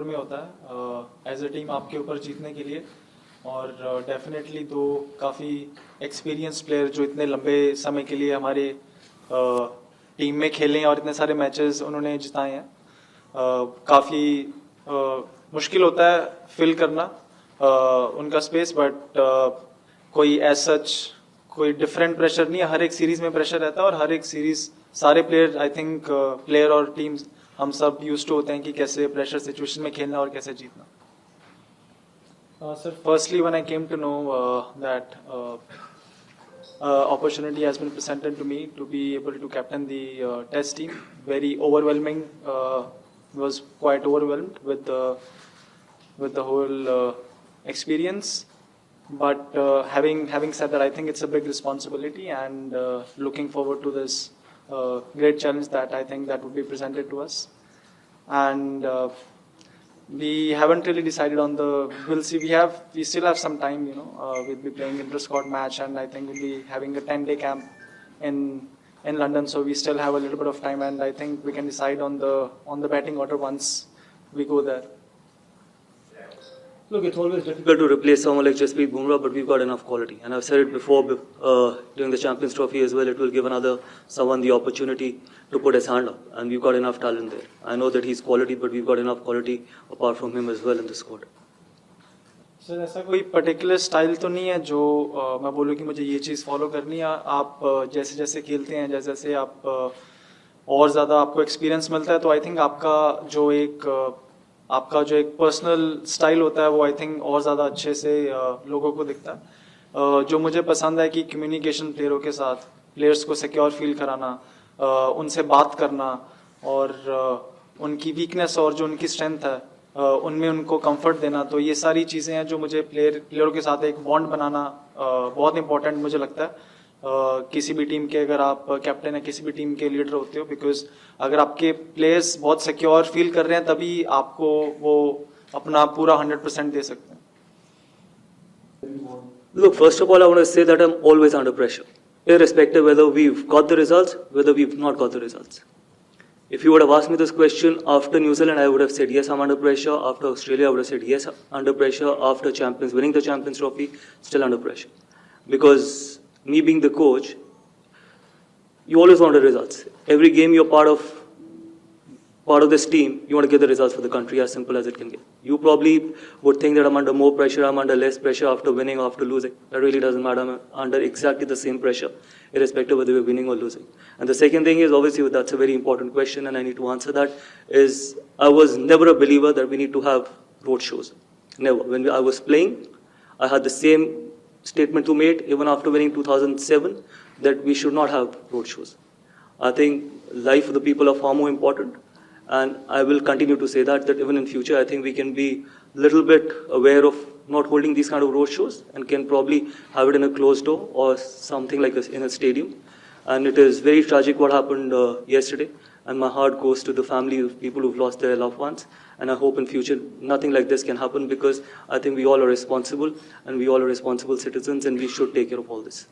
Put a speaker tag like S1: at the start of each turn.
S1: ऊपर में होता है एज ए टीम आपके ऊपर जीतने के लिए। और डेफिनेटली दो काफ़ी एक्सपीरियंस प्लेयर जो इतने लंबे समय के लिए हमारे टीम में खेले हैं और इतने सारे मैचेस उन्होंने जिताए हैं, काफ़ी मुश्किल होता है फिल करना उनका स्पेस। बट कोई एज सच कोई डिफरेंट प्रेशर नहीं है, हर एक सीरीज में प्रेशर रहता है और हर एक सीरीज सारे प्लेयर आई थिंक प्लेयर और टीम्स हम सब यूज्ड टू होते हैं कि कैसे प्रेशर सिचुएशन में खेलना और कैसे जीतना। Sir, firstly, when I came to know that opportunity has been presented to me to be able to captain the test team, very overwhelming. Was quite overwhelmed with the whole experience. But having said that, I think it's a big responsibility, and looking forward to this great challenge that I think that would be presented to us. And we haven't really decided on the. We'll see. We still have some time. We'll be playing inter-squad match, and I think we'll be having a 10-day camp in London. So we still have a little bit of time, and I think we can decide on the batting order once we go there.
S2: Look, it's always difficult to replace someone like Jasprit Bumrah, but we've got enough quality. And I've said it before during the Champions Trophy as well. It will give someone the opportunity to put his hand up, and we've got enough talent there. I know that he's quality, but we've got enough quality apart from him as well in the squad.
S1: Sir ऐसा कोई particular style तो नहीं है जो मैं बोलूँ कि मुझे ये चीज़ फॉलो करनी है। आप जैसे जैसे खेलते हैं, जैसे जैसे आप और ज़्यादा आपको एक्सपीरियंस मिलता है, तो आई थिंक आपका जो एक पर्सनल स्टाइल होता है वो आई थिंक और ज़्यादा अच्छे से लोगों को दिखता है। जो मुझे पसंद है कि कम्युनिकेशन प्लेयरों के साथ, प्लेयर्स को सिक्योर फील कराना, उनसे बात करना और उनकी वीकनेस और जो उनकी स्ट्रेंथ है उनमें उनको कंफर्ट देना। तो ये सारी चीज़ें हैं जो मुझे प्लेयरों के साथ एक बॉन्ड बनाना बहुत इंपॉर्टेंट मुझे लगता है। किसी भी टीम के अगर आप कैप्टन है, किसी भी टीम के लीडर होते हो, बिकॉज अगर आपके प्लेयर्स बहुत सिक्योर फील कर रहे हैं तभी आपको वो अपना पूरा 100% दे सकते हैं।
S2: Look, first of all, I want to say that I'm always under pressure, irrespective whether we've got the results, whether we've not got the results. If you would have asked me this question after New Zealand, I would have said yes, I'm under pressure. After Australia, I would have said yes, under pressure. After winning the Champions Trophy, still under pressure. Because me being the coach, you always want the results. Every game you're part of this team, you want to get the results for the country, as simple as it can get. You probably would think that I'm under more pressure, I'm under less pressure after winning or after losing. That really doesn't matter. I'm under exactly the same pressure, irrespective whether we're winning or losing. And the second thing is, obviously, that's a very important question, and I need to answer that, is I was never a believer that we need to have road shows. Never. When I was playing, I had the same statement to make, even after winning 2007, that we should not have road shows. I think life of the people are far more important. And I will continue to say that even in future, I think we can be a little bit aware of not holding these kind of road shows and can probably have it in a closed door or something like this in a stadium. And it is very tragic what happened yesterday. And my heart goes to the family of people who've lost their loved ones. And I hope in future nothing like this can happen, because I think we all are responsible and we all are responsible citizens and we should take care of all this.